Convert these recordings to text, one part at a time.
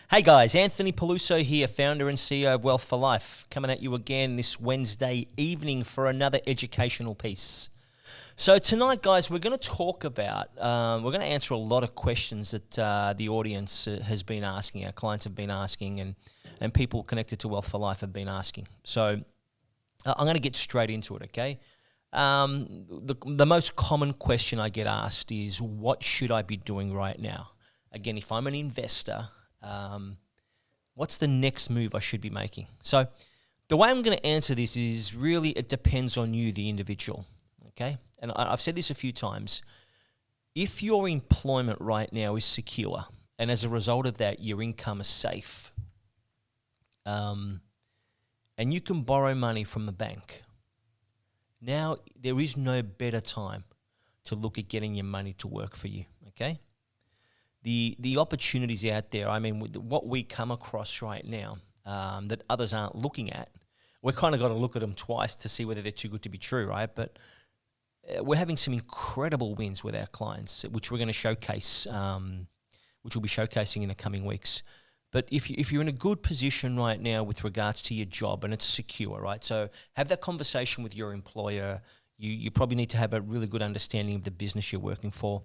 Hey guys, Anthony Peluso here, founder and CEO of Wealth for Life, coming at you again this Wednesday evening for another educational piece. So tonight, guys, we're going to talk about, we're going to answer a lot of questions that the audience has been asking, our clients have been asking, and people connected to Wealth for Life have been asking. So I'm going to get straight into it, okay? The most common question I get asked is, what should I be doing right now? Again, if I'm an investor, what's the next move I should be making? So the way I'm going to answer this is really it depends on you, the individual, okay? And I've said this a few times. If your employment right now is secure, and as a result of that, your income is safe, and you can borrow money from the bank, now there is no better time to look at getting your money to work for you, okay? The opportunities out there, I mean, with what we come across right now that others aren't looking at, we've kind of got to look at them twice to see whether they're too good to be true, right? But we're having some incredible wins with our clients, which we're going to showcase, which we'll be showcasing in the coming weeks. But if you're in a good position right now with regards to your job and it's secure, right? So have that conversation with your employer. You probably need to have a really good understanding of the business you're working for,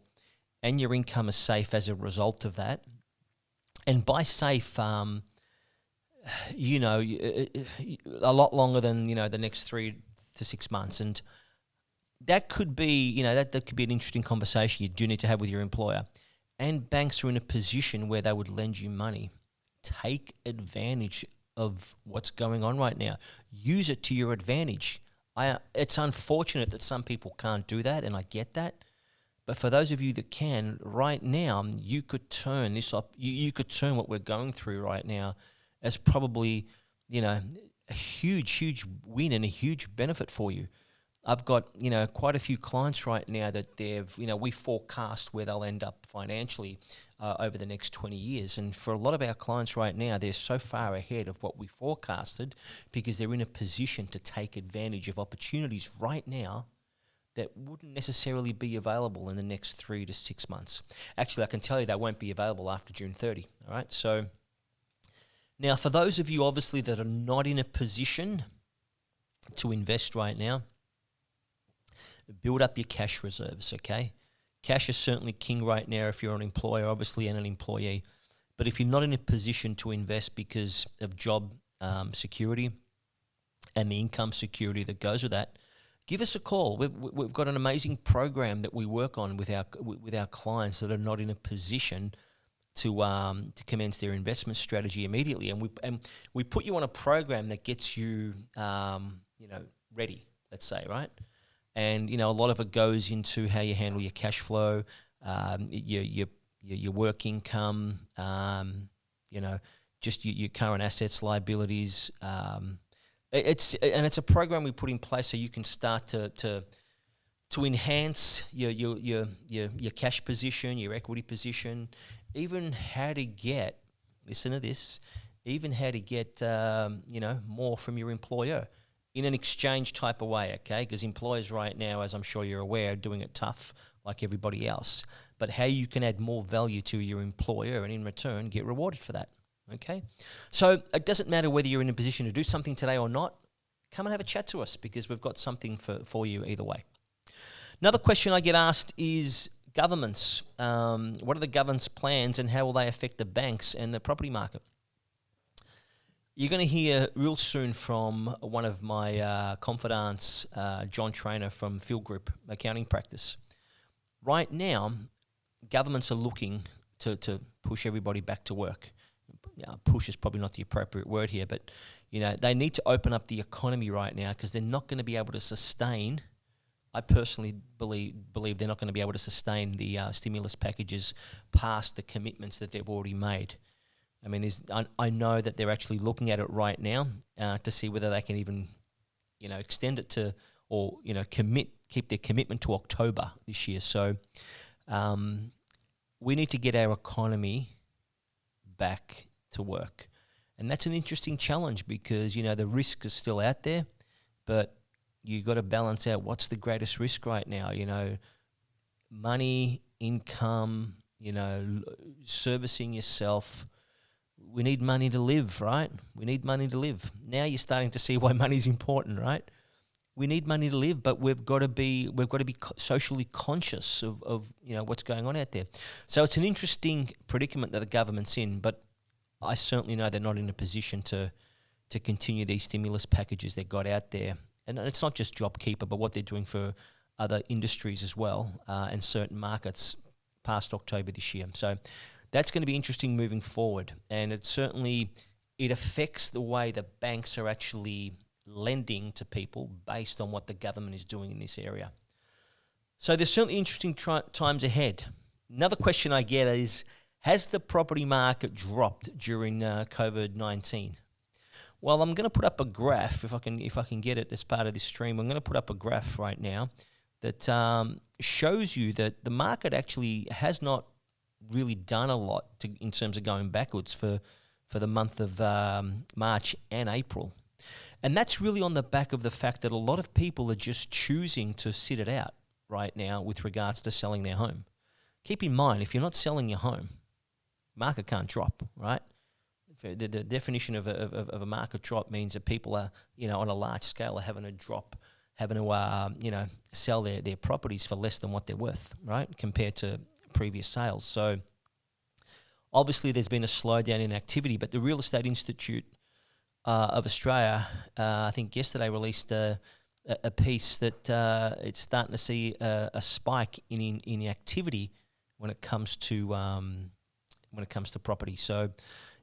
and your income is safe as a result of that. And by safe, a lot longer than, the next 3 to 6 months. And that could be, that could be an interesting conversation you do need to have with your employer. And banks are in a position where they would lend you money. Take advantage of what's going on right now. Use it to your advantage. It's unfortunate that some people can't do that, and I get that. But for those of you that can, right now, you could turn this up. You could turn what we're going through right now as probably, a huge win and a huge benefit for you. I've got, quite a few clients right now that we forecast where they'll end up financially over the next 20 years. And for a lot of our clients right now, they're so far ahead of what we forecasted because they're in a position to take advantage of opportunities right now that wouldn't necessarily be available in the next 3 to 6 months. Actually, I can tell you they won't be available after June 30, all right? So now for those of you, obviously, that are not in a position to invest right now, build up your cash reserves, okay? Cash is certainly king right now if you're an employer, obviously, and an employee. But if you're not in a position to invest because of job security and the income security that goes with that, give us a call. We've got an amazing program that we work on with our clients that are not in a position to commence their investment strategy immediately, and we put you on a program that gets you ready. Let's say, right, and a lot of it goes into how you handle your cash flow, your work income, just your current assets, liabilities. It's a program we put in place so you can start to enhance your cash position, your equity position, even how to get, listen to this, even how to get more from your employer in an exchange type of way, okay? Because employers right now, as I'm sure you're aware, are doing it tough like everybody else. But how you can add more value to your employer and in return get rewarded for that. Okay, so it doesn't matter whether you're in a position to do something today or not. Come and have a chat to us because we've got something for you either way. Another question I get asked is governments. What are the government's plans and how will they affect the banks and the property market? You're going to hear real soon from one of my confidants, John Traynor from Field Group Accounting Practice. Right now, governments are looking to push everybody back to work. Push is probably not the appropriate word here, but they need to open up the economy right now because they're not going to be able to sustain. I personally believe they're not going to be able to sustain the stimulus packages past the commitments that they've already made. I mean, I know that they're actually looking at it right now to see whether they can even, extend it to or keep their commitment to October this year. So we need to get our economy back to work. And that's an interesting challenge because, the risk is still out there, but you got to balance out what's the greatest risk right now, money, income, servicing yourself. we need money to live, right? We need money to live. Now you're starting to see why money's important, right? We need money to live, but we've got to be socially conscious of what's going on out there. So it's an interesting predicament that the government's in, but I certainly know they're not in a position to continue these stimulus packages they've got out there. And it's not just JobKeeper, but what they're doing for other industries as well, and certain markets past October this year. So that's going to be interesting moving forward, and it affects the way the banks are actually lending to people based on what the government is doing in this area. So there's certainly interesting times ahead. Another question I get is, has the property market dropped during COVID-19? Well, I'm going to put up a graph, if I can get it as part of this stream. I'm going to put up a graph right now that shows you that the market actually has not really done a lot in terms of going backwards for the month of March and April. And that's really on the back of the fact that a lot of people are just choosing to sit it out right now with regards to selling their home. Keep in mind, if you're not selling your home, market can't drop, right? The definition of a market drop means that people are, on a large scale, are having to sell their properties for less than what they're worth, right, compared to previous sales. So obviously there's been a slowdown in activity, but the Real Estate Institute of Australia, I think yesterday released a piece that it's starting to see a spike in activity when it comes to property. So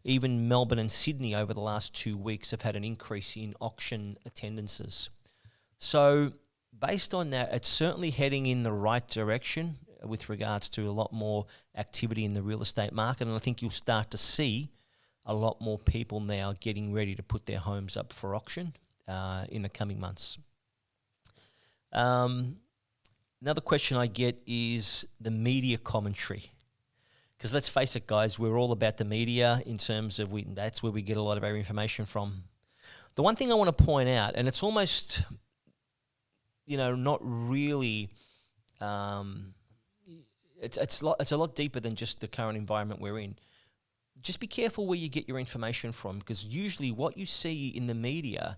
even Melbourne and Sydney over the last 2 weeks have had an increase in auction attendances. So based on that, it's certainly heading in the right direction with regards to a lot more activity in the real estate market, and I think you'll start to see a lot more people now getting ready to put their homes up for auction in the coming months. Another question I get is the media commentary. Because let's face it, guys, we're all about the media in terms of that's where we get a lot of our information from. The one thing I want to point out, and it's almost, not really, it's a lot deeper than just the current environment we're in. Just be careful where you get your information from, because usually what you see in the media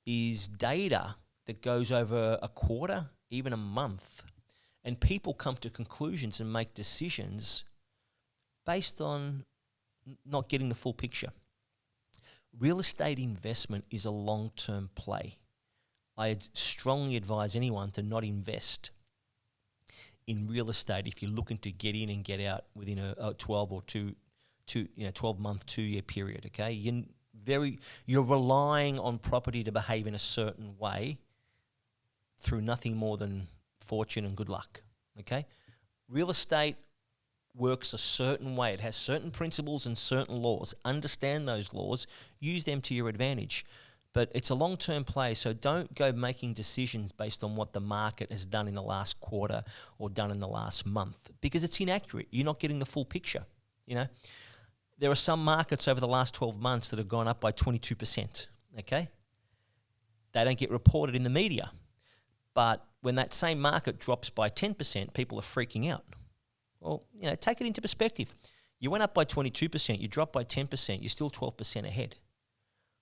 is data that goes over a quarter, even a month, and people come to conclusions and make decisions based on not getting the full picture. Real estate investment is a long-term play. I strongly advise anyone to not invest in real estate if you're looking to get in and get out within a 12 or 12-month, 2-year period. Okay, you're relying on property to behave in a certain way through nothing more than fortune and good luck. Okay, real estate works a certain way. It has certain principles and certain laws. Understand those laws. Use them to your advantage. But it's a long-term play, so don't go making decisions based on what the market has done in the last quarter or done in the last month, because it's inaccurate. You're not getting the full picture. There are some markets over the last 12 months that have gone up by 22%, okay? They don't get reported in the media. But when that same market drops by 10%, people are freaking out. Well, take it into perspective. You went up by 22%, you dropped by 10%, you're still 12% ahead,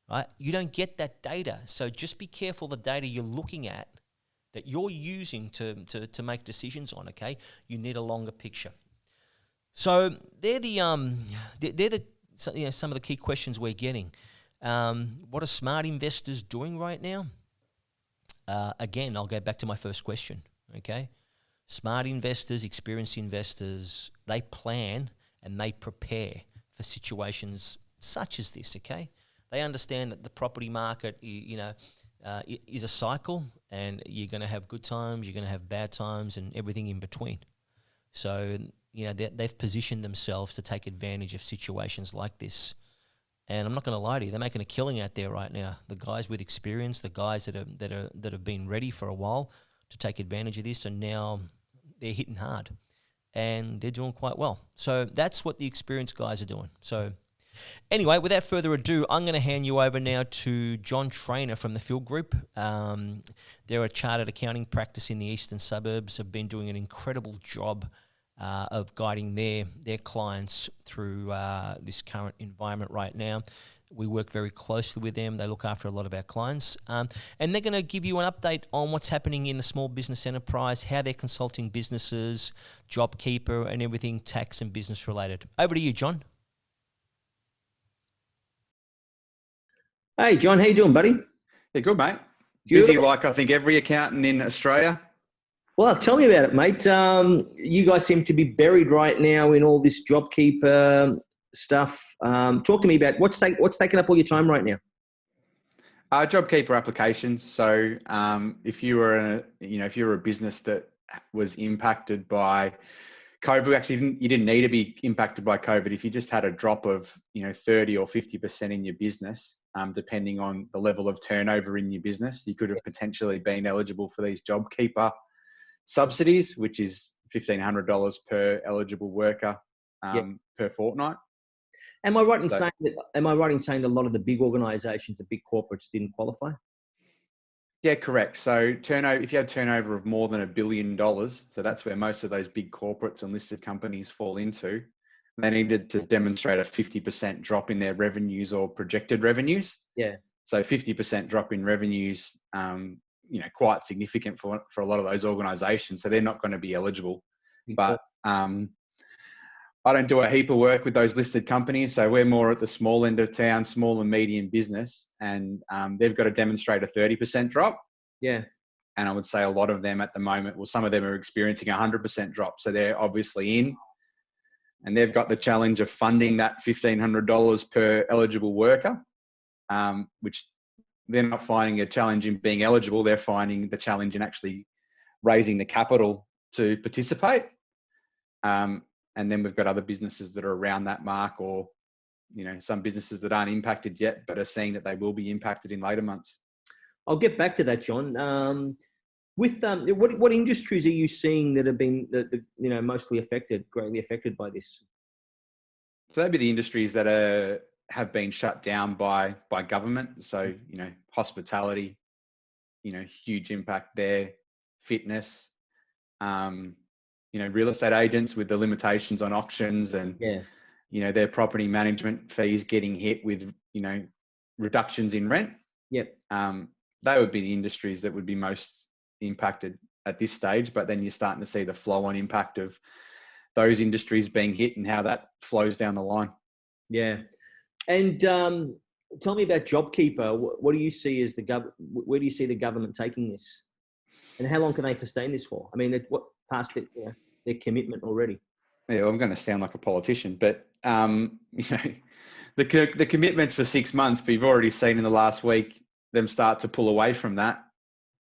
right? You don't get that data. So just be careful the data you're looking at, that you're using to make decisions on, okay? You need a longer picture. So they're some of the key questions we're getting. What are smart investors doing right now? Again, I'll go back to my first question, okay? Smart investors, experienced investors, they plan and they prepare for situations such as this, okay? They understand that the property market, is a cycle, and you're going to have good times, you're going to have bad times, and everything in between. So, they've positioned themselves to take advantage of situations like this. And I'm not going to lie to you, they're making a killing out there right now. The guys with experience, the guys that have been ready for a while to take advantage of this, and now they're hitting hard, and they're doing quite well. So that's what the experienced guys are doing. So anyway, without further ado, I'm going to hand you over now to John Traynor from the Field Group. They're a chartered accounting practice in the eastern suburbs, have been doing an incredible job of guiding their clients through this current environment right now. We work very closely with them. They look after a lot of our clients. And they're going to give you an update on what's happening in the small business enterprise, how they're consulting businesses, JobKeeper, and everything tax and business related. Over to you, John. Hey, John, how you doing, buddy? Yeah, good, mate. Good. Busy like I think every accountant in Australia. Well, tell me about it, mate. You guys seem to be buried right now in all this JobKeeper stuff. Talk to me about what's taking up all your time right now. JobKeeper applications. So if you were a business that was impacted by COVID, actually you didn't need to be impacted by COVID. If you just had a drop of 30 or 50% in your business, depending on the level of turnover in your business, you could have potentially been eligible for these JobKeeper subsidies, which is $1,500 per eligible worker per fortnight. Am I right in saying that a lot of the big organisations, the big corporates, didn't qualify? Yeah, correct. So if you have turnover of more than $1 billion, so that's where most of those big corporates and listed companies fall into, they needed to demonstrate a 50% drop in their revenues or projected revenues. Yeah. So 50% drop in revenues, quite significant for a lot of those organisations. So they're not going to be eligible. But I don't do a heap of work with those listed companies. So we're more at the small end of town, small and medium business. And they've got to demonstrate a 30% drop. Yeah. And I would say a lot of them at the moment, well, some of them are experiencing 100% drop. So they're obviously in. And they've got the challenge of funding that $1,500 per eligible worker, which they're not finding a challenge in being eligible. They're finding the challenge in actually raising the capital to participate. And then we've got other businesses that are around that mark, or some businesses that aren't impacted yet, but are seeing that they will be impacted in later months. I'll get back to that, John. What industries are you seeing that have been mostly greatly affected by this? So that'd be the industries that have been shut down by government. So hospitality, huge impact there. Fitness, real estate agents with the limitations on auctions and their property management fees getting hit with reductions in rent. Yep. They would be the industries that would be most impacted at this stage, but then you're starting to see the flow-on impact of those industries being hit and how that flows down the line. Yeah. And tell me about JobKeeper. What do you see as where do you see the government taking this? And how long can they sustain this for? I mean, what past their commitment already? Yeah, well, I'm going to sound like a politician, but the commitment's for 6 months, but you've already seen in the last week them start to pull away from that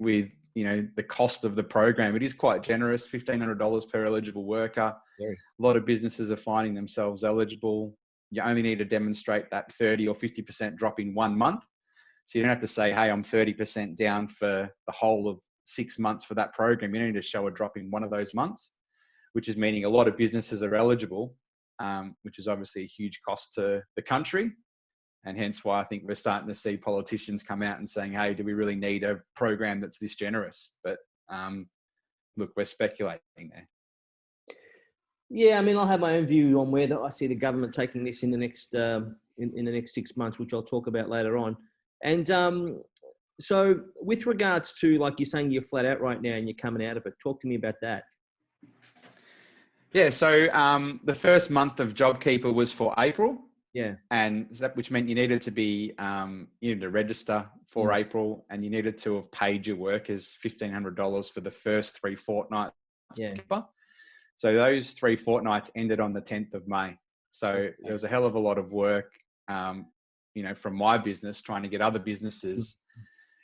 with the cost of the program. It is quite generous, $1,500 per eligible worker. Very. A lot of businesses are finding themselves eligible. You only need to demonstrate that 30 or 50% drop in 1 month. So you don't have to say, hey, I'm 30% down for the whole of 6 months for that program. You need to show a drop in one of those months, which is meaning a lot of businesses are eligible, which is obviously a huge cost to the country. And hence why I think we're starting to see politicians come out and saying, hey, do we really need a program that's this generous? But look, we're speculating there. Yeah, I mean, I'll have my own view on where I see the government taking this in the next in the next 6 months, which I'll talk about later on. And so with regards to, like you're saying, you're flat out right now and you're coming out of it. Talk to me about that. Yeah, so the first month of JobKeeper was for April. Yeah. And which meant you needed to be, you needed to register for April, and you needed to have paid your workers $1,500 for the first 3 fortnights. Yeah. So those 3 fortnights ended on the 10th of May. So there was a hell of a lot of work, from my business trying to get other businesses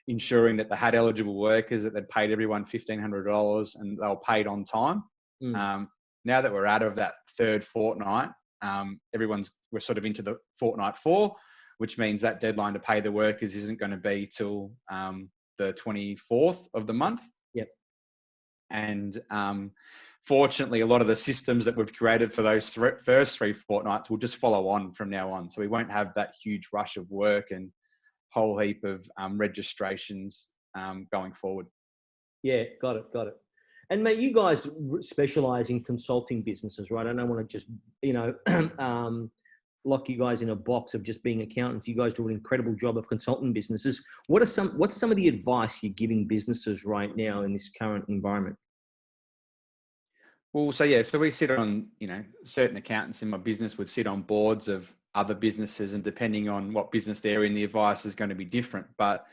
ensuring that they had eligible workers, that they'd paid everyone $1,500 and they were paid on time. Now that we're out of that third fortnight, we're sort of into the fortnight 4, which means that deadline to pay the workers isn't going to be till the 24th of the month. Yep. And fortunately, a lot of the systems that we've created for those first 3 fortnights will just follow on from now on. So we won't have that huge rush of work and whole heap of registrations going forward. Yeah, got it. And mate, you guys specialize in consulting businesses, right? I don't want to just, lock you guys in a box of just being accountants. You guys do an incredible job of consulting businesses. What's some of the advice you're giving businesses right now in this current environment? Well, so we sit on, certain accountants in my business would sit on boards of other businesses, and depending on what business they're in, the advice is going to be different. But,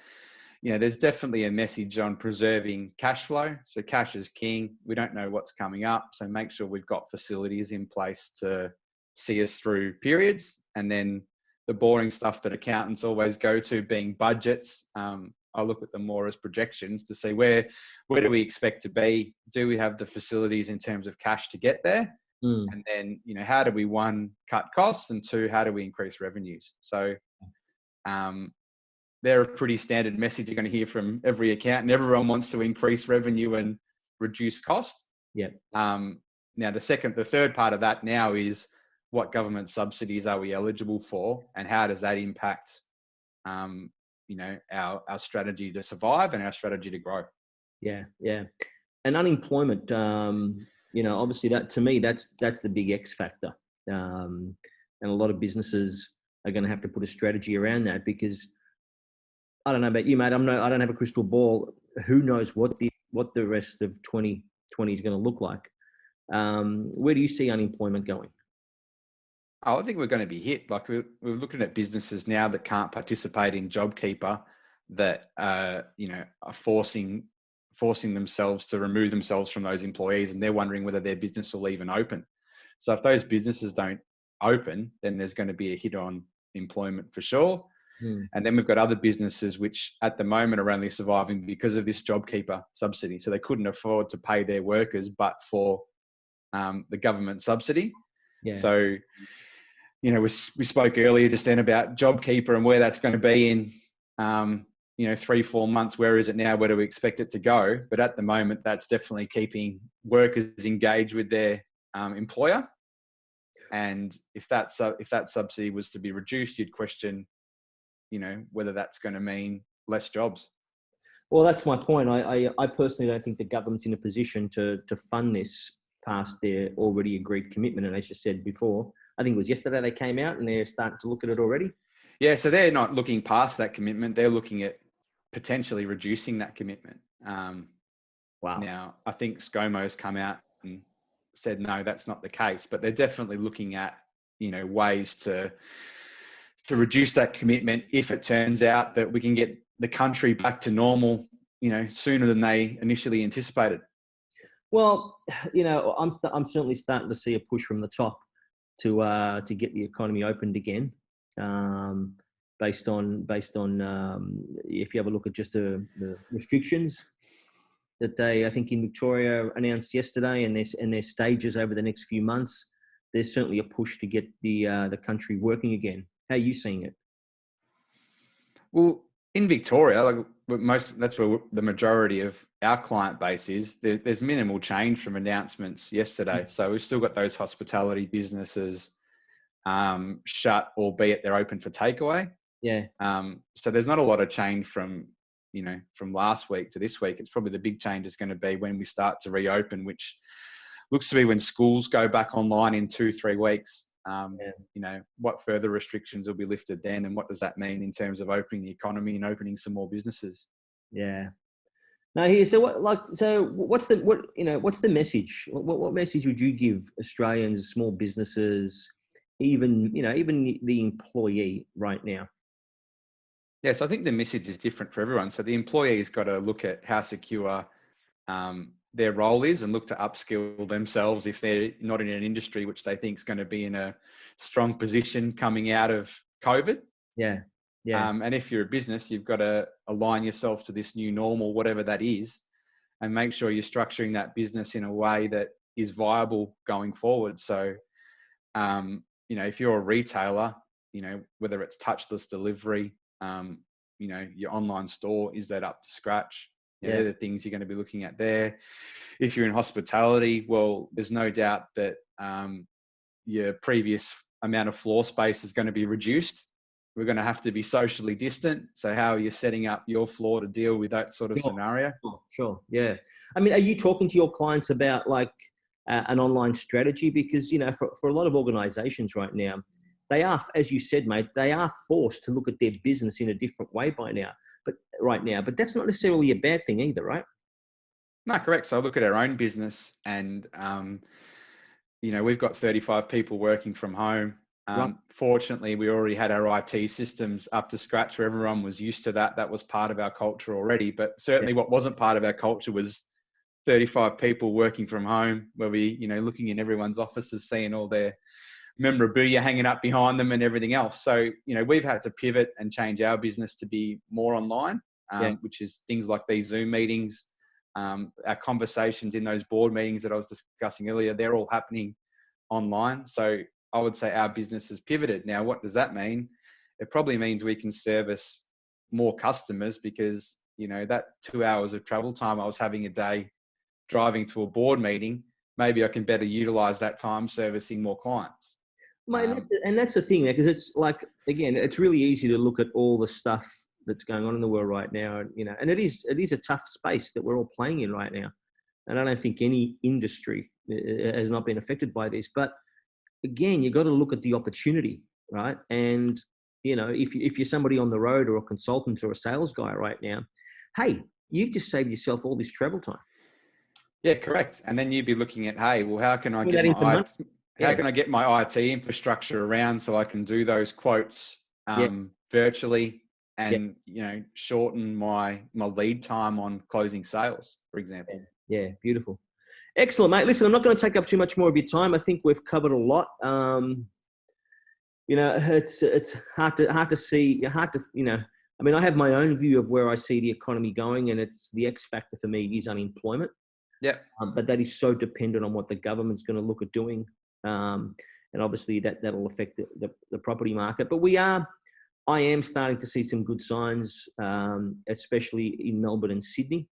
there's definitely a message on preserving cash flow. So cash is king. We don't know what's coming up. So make sure we've got facilities in place to see us through periods. And then the boring stuff that accountants always go to, being budgets. I look at them more as projections to see where do we expect to be? Do we have the facilities in terms of cash to get there? And then, how do we, one, cut costs, and two, how do we increase revenues? So they're a pretty standard message you're going to hear from every accountant. Everyone wants to increase revenue and reduce cost. Yeah. Now the third part of that now is, what government subsidies are we eligible for, and how does that impact our strategy to survive and our strategy to grow? Yeah. And unemployment, obviously that, to me, that's the big X factor. And a lot of businesses are going to have to put a strategy around that, because I don't know about you, mate. I don't have a crystal ball. Who knows what the rest of 2020 is going to look like? Where do you see unemployment going? I think we're going to be hit. Like we're looking at businesses now that can't participate in JobKeeper, that are forcing themselves to remove themselves from those employees, and they're wondering whether their business will even open. So if those businesses don't open, then there's going to be a hit on employment for sure. And then we've got other businesses which at the moment are only surviving because of this JobKeeper subsidy. So they couldn't afford to pay their workers but for the government subsidy. Yeah. So we spoke earlier just then about JobKeeper and where that's going to be in 3-4 months. Where is it now? Where do we expect it to go? But at the moment, that's definitely keeping workers engaged with their employer. And if that subsidy was to be reduced, you'd question, whether that's going to mean less jobs. Well, that's my point. I personally don't think the government's in a position to fund this past their already agreed commitment. And as you said before, I think it was yesterday they came out and they're starting to look at it already. Yeah, so they're not looking past that commitment. They're looking at potentially reducing that commitment. Wow. Now, I think ScoMo's come out and said, no, that's not the case. But they're definitely looking at, ways to reduce that commitment if it turns out that we can get the country back to normal, sooner than they initially anticipated. Well, I'm certainly starting to see a push from the top to get the economy opened again, based on if you have a look at just the restrictions that I think in Victoria announced yesterday, and their stages over the next few months. There's certainly a push to get the country working again. How are you seeing it? Well, in Victoria, that's where the majority of our client base is. There's minimal change from announcements yesterday. So we've still got those hospitality businesses shut, albeit they're open for takeaway. Yeah. So there's not a lot of change from last week to this week. It's probably the big change is going to be when we start to reopen, which looks to be when schools go back online in 2-3 weeks. What further restrictions will be lifted then, and what does that mean in terms of opening the economy and opening some more businesses? Yeah. Now here, what's the message? What message would you give Australians, small businesses, even the employee right now? Yes, I think the message is different for everyone. So the employee's got to look at how secure their role is and look to upskill themselves if they're not in an industry which they think is going to be in a strong position coming out of COVID. Yeah. And if you're a business, you've got to align yourself to this new normal, whatever that is, and make sure you're structuring that business in a way that is viable going forward. So, if you're a retailer, whether it's touchless delivery, your online store, is that up to scratch? They're the things you're going to be looking at there. If you're in hospitality, well, there's no doubt that your previous amount of floor space is going to be reduced. we're going to have to be socially distant. So how are you setting up your floor to deal with that sort of scenario? Sure. Yeah. I mean, are you talking to your clients about like an online strategy? Because, you know, for a lot of organizations right now, they are, as you said, mate, they are forced to look at their business in a different way but that's not necessarily a bad thing either, right? No, correct. So I look at our own business and, you know, we've got 35 people working from home. Right. Fortunately, we already had our IT systems up to scratch where everyone was used to that. That was part of our culture already. But certainly what wasn't part of our culture was 35 people working from home, where we, you know, looking in everyone's offices, seeing all their memorabilia hanging up behind them and everything else. So, you know, we've had to pivot and change our business to be more online, which is things like these Zoom meetings, our conversations in those board meetings that I was discussing earlier, they're all happening online. So I would say our business has pivoted. Now, what does that mean? It probably means we can service more customers because, you know, that 2 hours of travel time I was having a day driving to a board meeting, maybe I can better utilize that time servicing more clients. And that's the thing, because it's like, again, it's really easy to look at all the stuff that's going on in the world right now, you know, and it is a tough space that we're all playing in right now. And I don't think any industry has not been affected by this. But again, you've got to look at the opportunity, right? And, you know, if you're somebody on the road or a consultant or a sales guy right now, hey, you've just saved yourself all this travel time. Yeah, correct. And then you'd be looking at, hey, well, how can I get my IT infrastructure around so I can do those quotes virtually and, you know, shorten my lead time on closing sales, for example. Yeah, beautiful. Excellent, mate. Listen, I'm not going to take up too much more of your time. I think we've covered a lot. You know, it's hard to see, you know, I mean, I have my own view of where I see the economy going, and it's the X factor for me is unemployment. Yeah. But that is so dependent on what the government's going to look at doing. And obviously that'll affect the property market. But I am starting to see some good signs, especially in Melbourne and Sydney.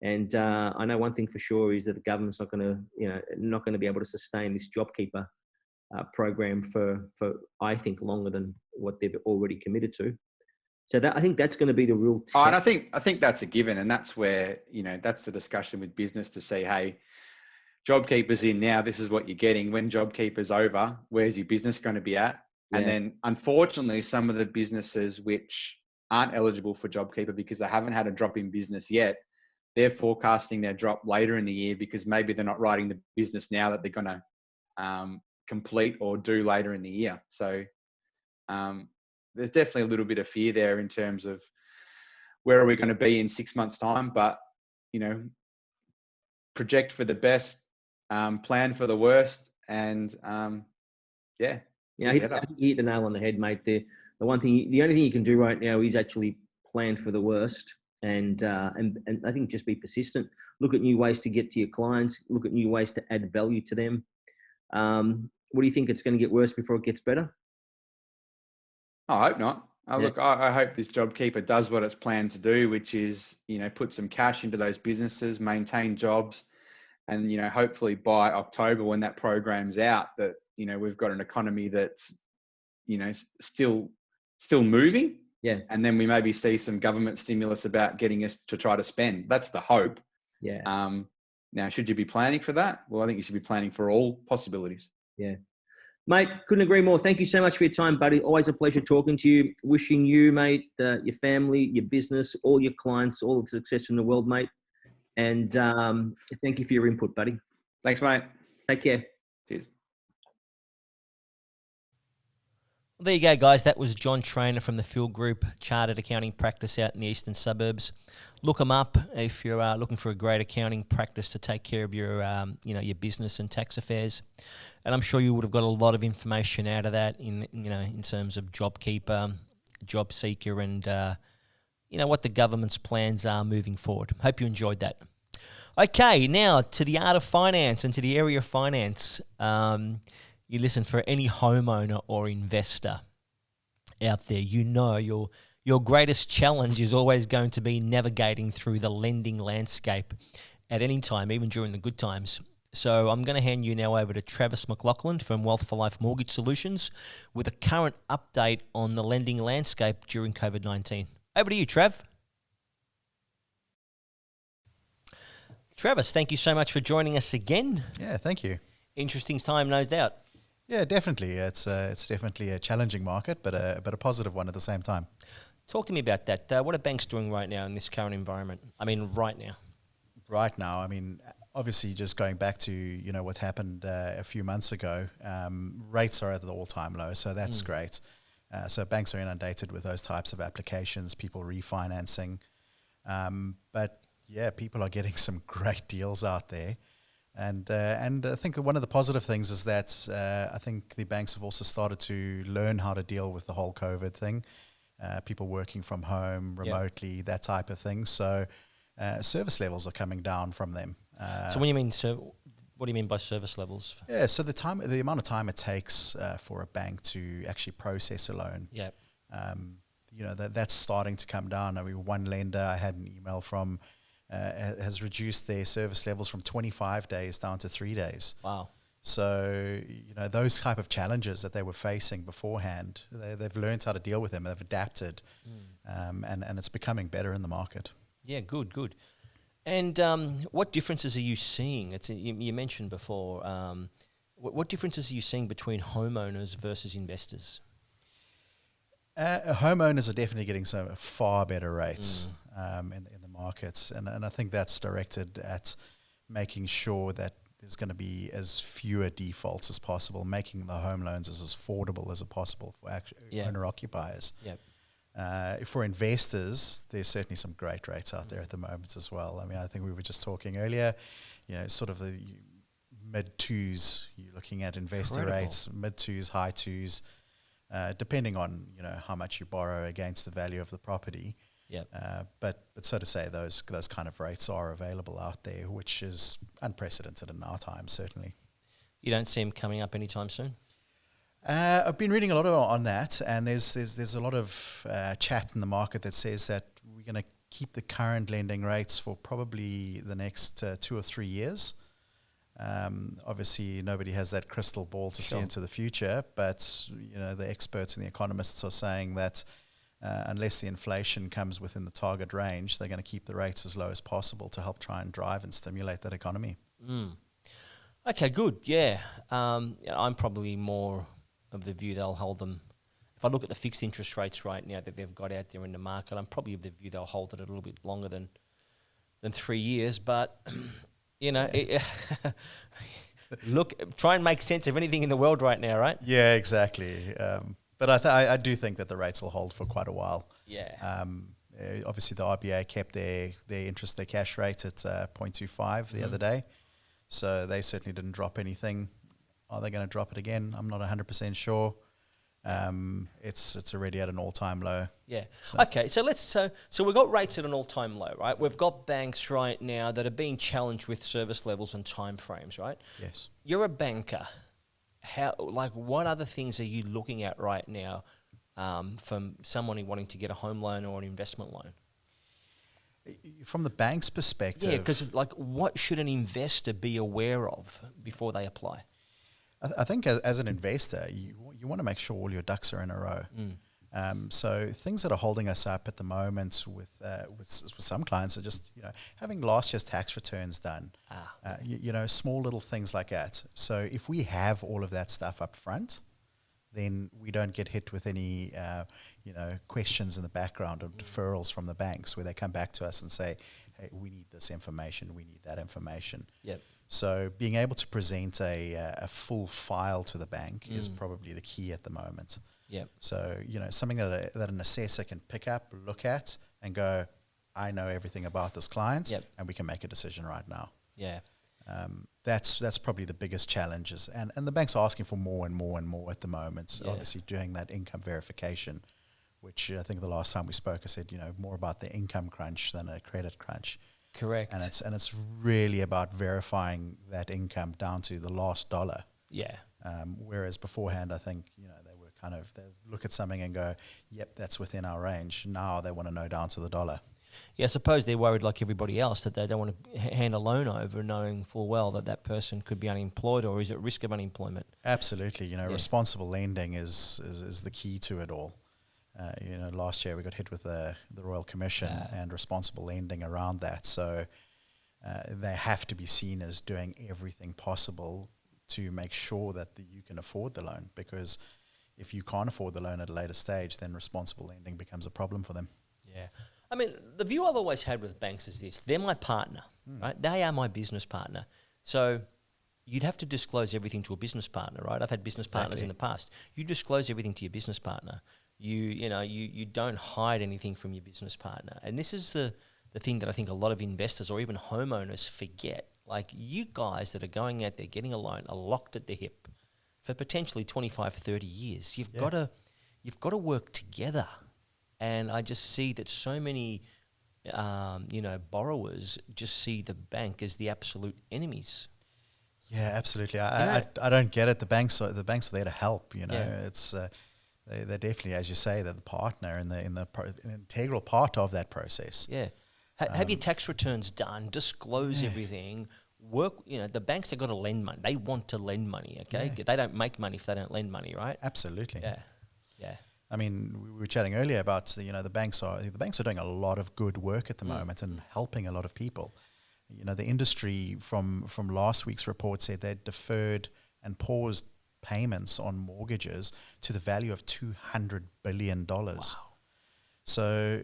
And I know one thing for sure is that the government's not going to be able to sustain this JobKeeper program for I think longer than what they've already committed to. So I think that's going to be the real. And I think that's a given, and that's where, you know, that's the discussion with business to say, hey, JobKeeper's in now. This is what you're getting. When JobKeeper's over, where's your business going to be at? Yeah. And then, unfortunately, some of the businesses which aren't eligible for JobKeeper because they haven't had a drop in business yet, they're forecasting their drop later in the year because maybe they're not writing the business now that they're going to complete or do later in the year. So there's definitely a little bit of fear there in terms of where are we going to be in 6 months' time. But, you know, project for the best, plan for the worst, and Yeah, you hit the nail on the head, mate. The only thing you can do right now is actually plan for the worst, and I think just be persistent. Look at new ways to get to your clients. Look at new ways to add value to them. What do you think? It's going to get worse before it gets better? I hope not. Look, I hope this JobKeeper does what it's planned to do, which is, you know, put some cash into those businesses, maintain jobs, and, you know, hopefully by October when that program's out, that, you know, we've got an economy that's, you know, still moving. Yeah. And then we maybe see some government stimulus about getting us to try to spend. That's the hope. Yeah. Now, should you be planning for that? Well, I think you should be planning for all possibilities. Yeah. Mate, couldn't agree more. Thank you so much for your time, buddy. Always a pleasure talking to you. Wishing you, mate, your family, your business, all your clients, all the success in the world, mate. And thank you for your input, buddy. Thanks, mate. Take care. Cheers. Well, there you go, guys. That was John Traynor from the Phil Group Chartered Accounting Practice out in the eastern suburbs. Look them up if you're looking for a great accounting practice to take care of your, your business and tax affairs. And I'm sure you would have got a lot of information out of that in terms of JobKeeper, Job Seeker, and what the government's plans are moving forward. Hope you enjoyed that. Okay, now to the art of finance and to the area of finance. You listen, for any homeowner or investor out there, your greatest challenge is always going to be navigating through the lending landscape at any time, even during the good times. So I'm going to hand you now over to Travis MacLachlan from Wealth for Life Mortgage Solutions with a current update on the lending landscape during COVID-19. Over to you, Trav. Travis, thank you so much for joining us again. Yeah, thank you. Interesting time, no doubt. Yeah, definitely. It's definitely a challenging market, but a positive one at the same time. Talk to me about that. What are banks doing right now in this current environment? I mean, right now. Right now, I mean, obviously, just going back to what's happened a few months ago, rates are at the all-time low, so that's great. So banks are inundated with those types of applications, people refinancing, but yeah, people are getting some great deals out there. And I think one of the positive things is that I think the banks have also started to learn how to deal with the whole COVID thing, people working from home remotely, that type of thing. So service levels are coming down from them. So when you mean what do you mean by service levels? Yeah, so the amount of time it takes for a bank to actually process a loan. Yeah. That's starting to come down. I mean, one lender I had an email from has reduced their service levels from 25 days down to 3 days. Wow. So, those type of challenges that they were facing beforehand, they've learned how to deal with them. They've adapted, and it's becoming better in the market. Yeah, good. And what differences are you seeing? You mentioned before, what differences are you seeing between homeowners versus investors? Homeowners are definitely getting some far better rates in the markets, and I think that's directed at making sure that there's going to be as fewer defaults as possible, making the home loans as affordable as possible for owner occupiers. Yep. For investors, there's certainly some great rates out there at the moment as well. I mean, I think we were just talking earlier, sort of the mid twos. You're looking at investor rates, mid twos, high twos. Depending on how much you borrow against the value of the property. But so to say, those kind of rates are available out there, which is unprecedented in our time, certainly. You don't see them coming up anytime soon? I've been reading a lot on that, and there's a lot of chat in the market that says that we're going to keep the current lending rates for probably the next 2 or 3 years. Obviously, nobody has that crystal ball to see into the future, but the experts and the economists are saying that unless the inflation comes within the target range, they're going to keep the rates as low as possible to help try and drive and stimulate that economy. Okay, good. Yeah, I'm probably more of the view they'll hold them. If I look at the fixed interest rates right now that they've got out there in the market, I'm probably of the view they'll hold it a little bit longer than 3 years, but. Look, try and make sense of anything in the world right now, right? Yeah, exactly. But I do think that the rates will hold for quite a while. Yeah. Obviously, the RBA kept their cash rate at 0.25 the other day. So they certainly didn't drop anything. Are they going to drop it again? I'm not 100% sure. It's already at an all-time low. Yeah. So. Okay. So we've got rates at an all-time low, right? We've got banks right now that are being challenged with service levels and time frames, right? Yes. You're a banker. What other things are you looking at right now from someone wanting to get a home loan or an investment loan? From the bank's perspective, yeah, because what should an investor be aware of before they apply? I think as an investor, you want to make sure all your ducks are in a row. So things that are holding us up at the moment with some clients are just having last year's tax returns done. Small little things like that. So if we have all of that stuff up front, then we don't get hit with any questions in the background or deferrals from the banks where they come back to us and say, hey, we need this information, we need that information. Yep. So being able to present a full file to the bank is probably the key at the moment. Yep. So, something that an assessor can pick up, look at, and go, I know everything about this client, and we can make a decision right now. Yeah. That's probably the biggest challenges. And the bank's asking for more and more and more at the moment. Yeah. Obviously doing that income verification, which I think the last time we spoke, I said, more about the income crunch than a credit crunch. Correct. And it's really about verifying that income down to the last dollar. Yeah. Whereas beforehand, I think, they were they look at something and go, yep, that's within our range. Now they want to know down to the dollar. Yeah, I suppose they're worried like everybody else that they don't want to hand a loan over knowing full well that that person could be unemployed or is at risk of unemployment. Absolutely. Responsible lending is the key to it all. Last year we got hit with the Royal Commission and responsible lending around that. So they have to be seen as doing everything possible to make sure that you can afford the loan, because if you can't afford the loan at a later stage, then responsible lending becomes a problem for them. Yeah. I mean, the view I've always had with banks is this. They're my partner, right? They are my business partner. So you'd have to disclose everything to a business partner, right? I've had business partners in the past. You disclose everything to your business partner. You don't hide anything from your business partner. And this is the thing that I think a lot of investors or even homeowners forget. Like, you guys that are going out there getting a loan are locked at the hip for potentially 25, 30 years. You've got to work together. And I just see that so many, borrowers just see the bank as the absolute enemies. Yeah, absolutely. I don't get it. The banks are there to help. It's they're definitely, as you say, they're the partner and an integral part of that process. Yeah, have your tax returns done. Disclose everything. Work. The banks have got to lend money. They want to lend money. Okay, they don't make money if they don't lend money, right? Absolutely. Yeah. I mean, we were chatting earlier about the banks are doing a lot of good work at the moment and helping a lot of people. The industry from last week's report said they deferred and paused payments on mortgages to the value of $200 billion. Wow. So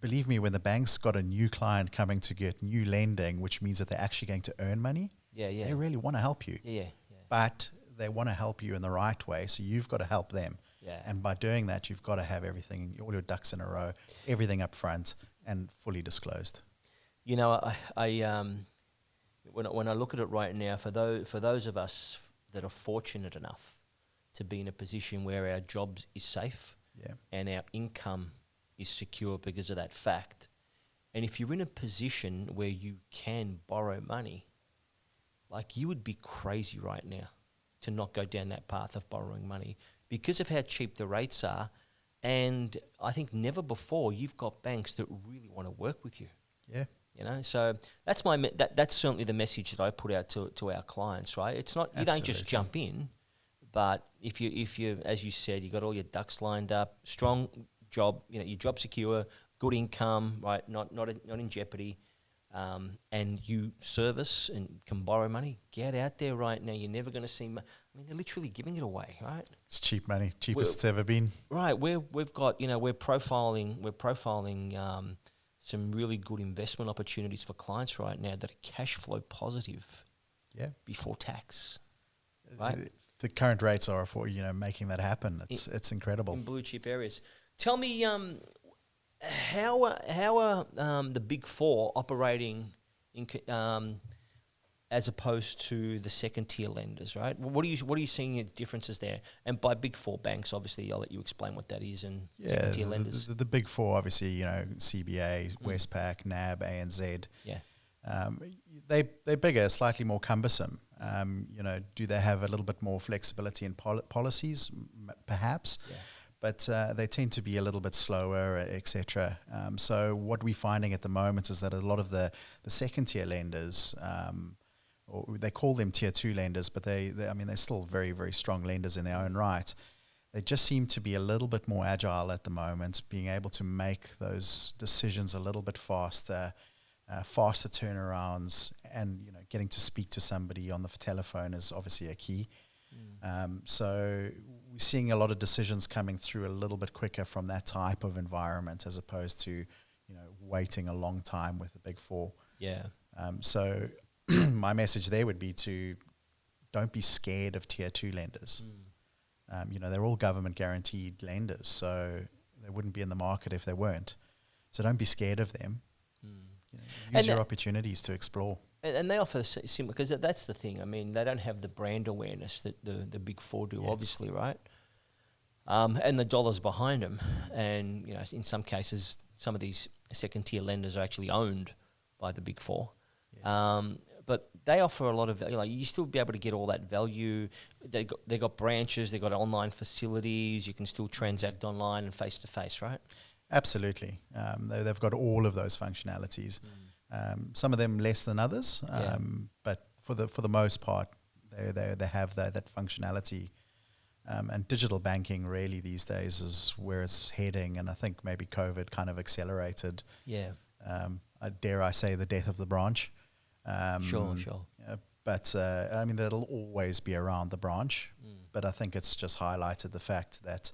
believe me, when the bank's got a new client coming to get new lending, which means that they're actually going to earn money, they really want to help you. Yeah. But they want to help you in the right way, so you've got to help them. Yeah. And by doing that, you've got to have everything, all your ducks in a row, everything up front and fully disclosed. When I look at it right now, for those of us that are fortunate enough to be in a position where our jobs is safe and our income is secure because of that fact, and if you're in a position where you can borrow money, like, you would be crazy right now to not go down that path of borrowing money because of how cheap the rates are. And I think never before you've got banks that really want to work with you. Yeah. So that's that's certainly the message that I put out to our clients, right? It's not, you don't just jump in, but if you, as you said, you got all your ducks lined up, strong job, your job secure, good income, right? Not in jeopardy, and you service and can borrow money. Get out there right now. You're never going to see. They're literally giving it away, right? It's cheap money, cheapest it's ever been. Right. We've got, we're profiling some really good investment opportunities for clients right now that are cash flow positive. Yeah. Before tax. Right. The current rates are for making that happen. It's incredible in blue chip areas. Tell me, how are the big four operating in as opposed to the second tier lenders, right? What are you seeing as differences there? And by big four banks, obviously, I'll let you explain what that is, and second tier lenders. The big four, obviously, CBA, Westpac, NAB, ANZ. Yeah. They're bigger, slightly more cumbersome. Do they have a little bit more flexibility in policies? Perhaps. Yeah. But they tend to be a little bit slower, etc. So what we're finding at the moment is that a lot of the second tier lenders, or they call them tier 2 lenders, but they're still very, very strong lenders in their own right. They just seem to be a little bit more agile at the moment, being able to make those decisions a little bit faster, faster turnarounds, and getting to speak to somebody on the telephone is obviously a key. So we're seeing a lot of decisions coming through a little bit quicker from that type of environment, as opposed to waiting a long time with the big four. Yeah. So my message there would be to don't be scared of tier 2 lenders. They're all government guaranteed lenders, so they wouldn't be in the market if they weren't. So don't be scared of them. Use your opportunities to explore. And they offer similar, because that's the thing. They don't have the brand awareness that the big four do, obviously, right? And the dollars behind them. And, in some cases, some of these second tier lenders are actually owned by the big four. Yes. But they offer a lot of value. You still be able to get all that value. They got branches, they got online facilities. You can still transact online and face to face, right? Absolutely. They've got all of those functionalities. Some of them less than others, but for the most part, they have that functionality. And digital banking really these days is where it's heading, and I think maybe COVID kind of accelerated. Yeah. Dare I say the death of the branch? Sure. But I mean, that'll always be around the branch. But I think it's just highlighted the fact that,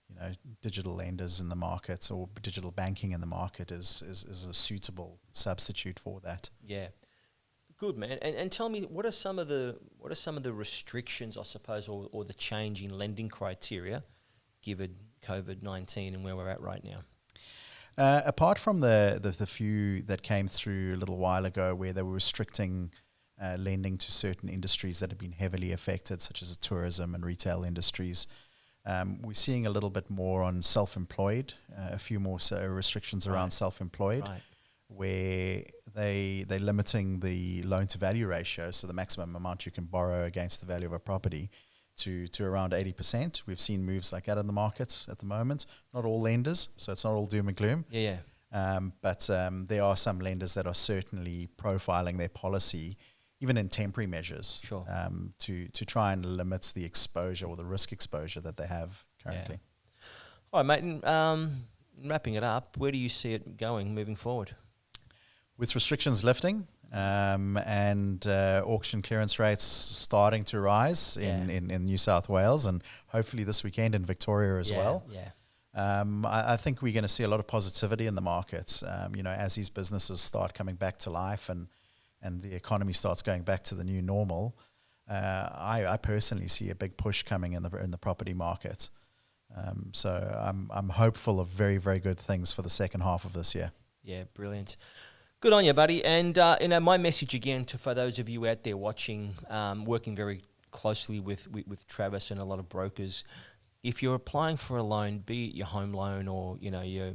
you know, digital lenders in the market or digital banking in the market is a suitable substitute for that. Yeah. Good, man. And tell me, what are some of the restrictions, I suppose, or the change in lending criteria given COVID-19 and where we're at right now? Apart from the few that came through a little while ago where they were restricting lending to certain industries that have been heavily affected, such as the tourism and retail industries, we're seeing a little bit more on self-employed, a few more restrictions around self-employed, where they're limiting the loan-to-value ratio, so the maximum amount you can borrow against the value of a property, to around 80%. We've seen moves like that in the market at the moment. Not all lenders, so it's not all doom and gloom. Yeah. But there are some lenders that are certainly profiling their policy, even in temporary measures, to try and limit the exposure or the risk exposure that they have currently. Yeah. All right, mate. Wrapping it up, where do you see it going moving forward? With restrictions lifting and auction clearance rates starting to rise in New South Wales and hopefully this weekend in Victoria as well. Yeah. I think we're going to see a lot of positivity in the markets, as these businesses start coming back to life and the economy starts going back to the new normal. I personally see a big push coming in the property market. So I'm hopeful of very, very good things for the second half of this year. Yeah, brilliant. Good on you, buddy. And my message again for those of you out there watching, working very closely with Travis and a lot of brokers, if you're applying for a loan, be it your home loan or your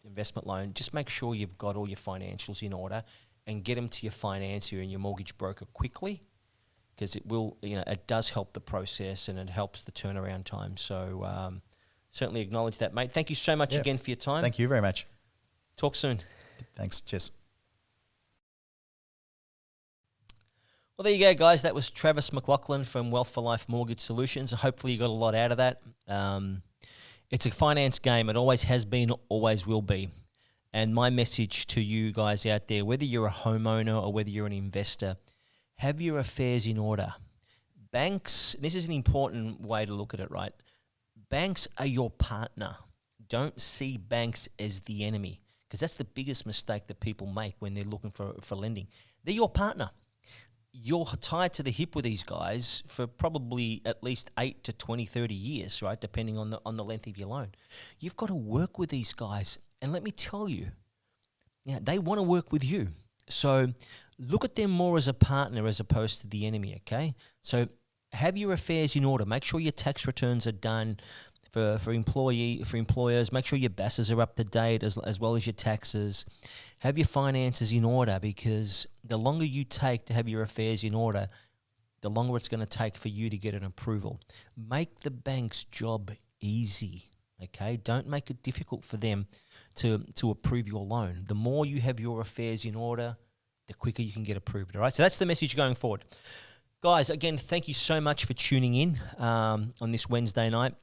investment loan, just make sure you've got all your financials in order and get them to your financier and your mortgage broker quickly, because it does help the process and it helps the turnaround time. So certainly acknowledge that, mate. Thank you so much again for your time. Thank you very much. Talk soon. Thanks. Cheers. Well, there you go, guys. That was Travis MacLachlan from Wealth for Life Mortgage Solutions. Hopefully you got a lot out of that. It's a finance game. It always has been, always will be. And my message to you guys out there, whether you're a homeowner or whether you're an investor, have your affairs in order. Banks, this is an important way to look at it, right? Banks are your partner. Don't see banks as the enemy, because that's the biggest mistake that people make when they're looking for lending. They're your partner. You're tied to the hip with these guys for probably at least 8 to 20, 30 years, right, depending on the length of your loan. You've got to work with these guys. And let me tell you, they want to work with you. So look at them more as a partner as opposed to the enemy, okay? So have your affairs in order. Make sure your tax returns are done for employers. Make sure your BASs are up to date as well as your taxes. Have your finances in order, because the longer you take to have your affairs in order, the longer it's going to take for you to get an approval. Make the bank's job easy, okay? Don't make it difficult for them to approve your loan. The more you have your affairs in order, the quicker you can get approved, all right? So that's the message going forward. Guys, again, thank you so much for tuning in on this Wednesday night.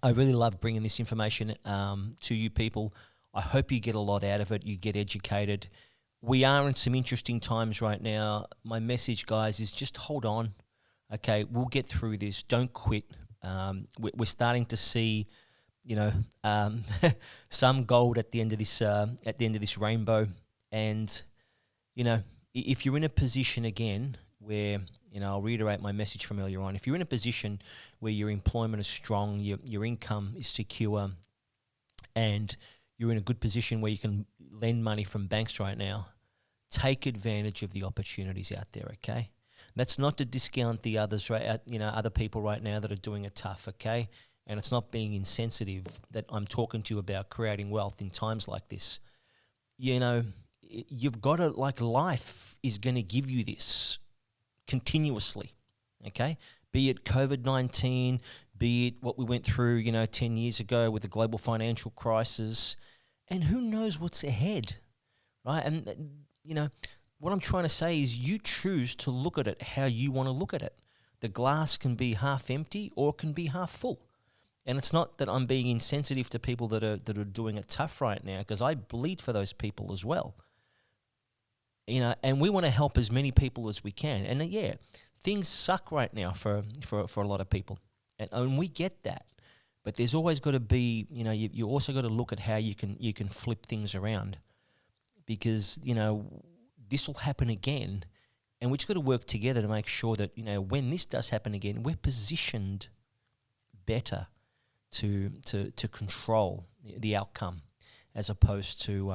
I really love bringing this information to you people. I hope you get a lot out of it. You get educated. We are in some interesting times right now. My message, guys, is just hold on. Okay, we'll get through this. Don't quit. We're starting to see, some gold at the end of this rainbow. And if you're in a position again where, I'll reiterate my message from earlier on. If you're in a position where your employment is strong, your income is secure, and you're in a good position where you can lend money from banks right now, take advantage of the opportunities out there, okay? That's not to discount the others, right? Other people right now that are doing it tough, okay? And it's not being insensitive that I'm talking to you about creating wealth in times like this. You've got to, life is going to give you this continuously, okay? Be it COVID-19, be it what we went through, 10 years ago with the global financial crisis, and who knows what's ahead, right? And, what I'm trying to say is you choose to look at it how you want to look at it. The glass can be half empty or it can be half full. And it's not that I'm being insensitive to people that are doing it tough right now, because I bleed for those people as well. And we want to help as many people as we can. And things suck right now for a lot of people. And we get that. But there's always got to be, you also got to look at how you can flip things around, because, this will happen again, and we've just got to work together to make sure that, when this does happen again, we're positioned better to control the outcome, as opposed to,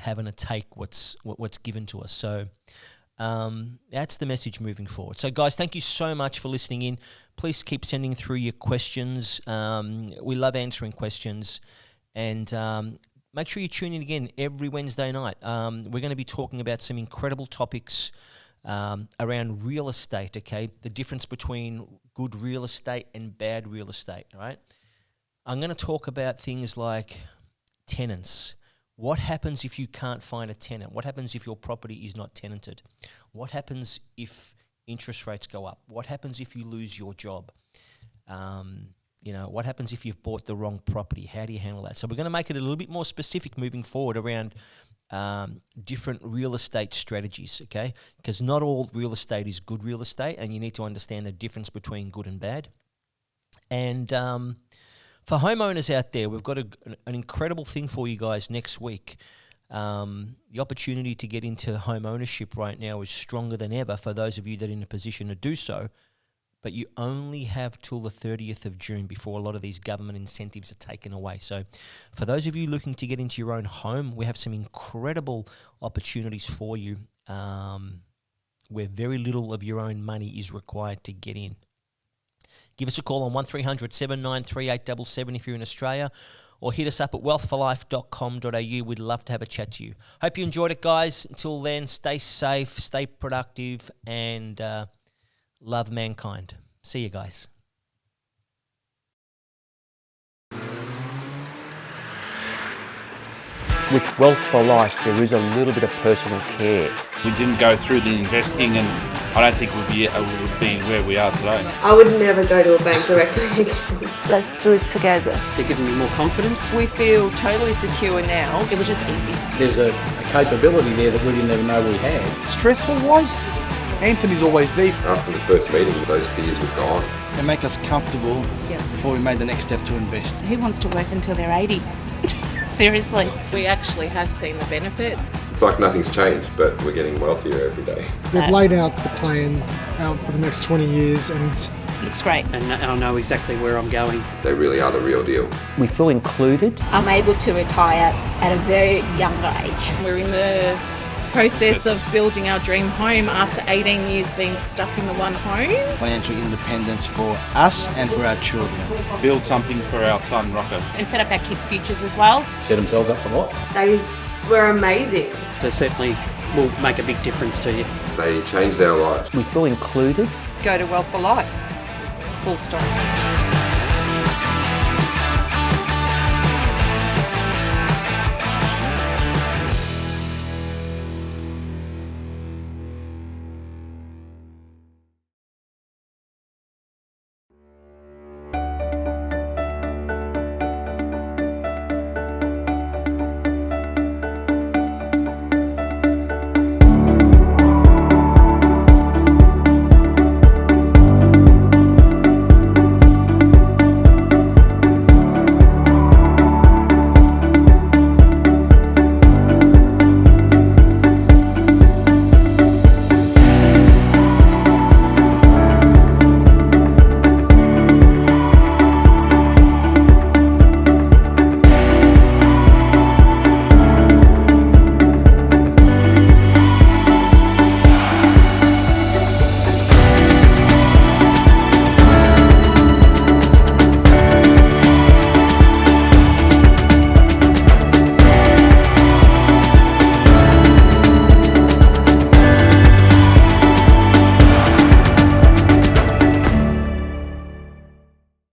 having to take what's given to us. So that's the message moving forward. So, guys, thank you so much for listening in. Please keep sending through your questions. We love answering questions. And make sure you tune in again every Wednesday night. We're going to be talking about some incredible topics around real estate, okay? The difference between good real estate and bad real estate, all right? I'm going to talk about things like tenants. What happens if you can't find a tenant? What happens if your property is not tenanted? What happens if interest rates go up? What happens if you lose your job? What happens if you've bought the wrong property? How do you handle that? So we're going to make it a little bit more specific moving forward around different real estate strategies, okay? Because not all real estate is good real estate, and you need to understand the difference between good and bad. And for homeowners out there, we've got an incredible thing for you guys next week. The opportunity to get into home ownership right now is stronger than ever for those of you that are in a position to do so. But you only have till the 30th of June before a lot of these government incentives are taken away. So for those of you looking to get into your own home, we have some incredible opportunities for you where very little of your own money is required to get in. Give us a call on 1300 793 877 if you're in Australia, or hit us up at wealthforlife.com.au. We'd love to have a chat to you. Hope you enjoyed it, guys. Until then, stay safe, stay productive, and love mankind. See you guys. With Wealth for Life, there is a little bit of personal care. We didn't go through the investing, and I don't think we would be where we are today. I would never go to a bank directly again. Let's do it together. They're giving me more confidence. We feel totally secure now. It was just easy. There's a capability there that we didn't even know we had. Stressful wise, Anthony's always there. After the first meeting, those fears were gone. They make us comfortable before we made the next step to invest. Who wants to work until they're 80? Seriously. We actually have seen the benefits. It's like nothing's changed, but we're getting wealthier every day. They've laid out the plan out for the next 20 years and it looks great. And I know exactly where I'm going. They really are the real deal. We feel included. I'm able to retire at a very young age. We're in the process of building our dream home after 18 years being stuck in the one home. Financial independence for us and for our children. Build something for our son, Rocco. And set up our kids' futures as well. Set themselves up for life. They were amazing. So certainly will make a big difference to you. They changed our lives. We feel included. Go to Wealth for Life. Full stop.